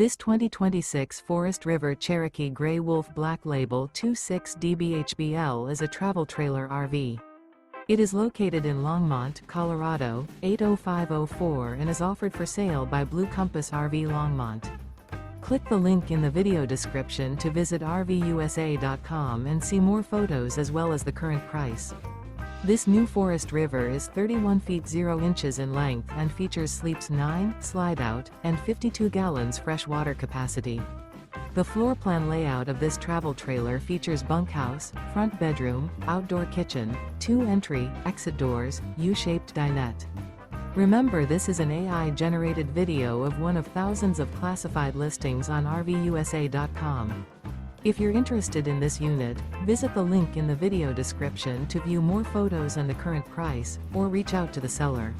This 2026 Forest River Cherokee Grey Wolf Black Label 26DBHBL is a travel trailer RV. It is located in Longmont, Colorado, 80504 and is offered for sale by Blue Compass RV Longmont. Click the link in the video description to visit RVUSA.com and see more photos as well as the current price. This new Forest River is 31 feet 0 inches in length and features sleeps 9, slide-out, and 52 gallons fresh water capacity. The floor plan layout of this travel trailer features bunkhouse, front bedroom, outdoor kitchen, 2 entry, exit doors, U-shaped dinette. Remember, this is an AI-generated video of one of thousands of classified listings on RVUSA.com. If you're interested in this unit, visit the link in the video description to view more photos and the current price, or reach out to the seller.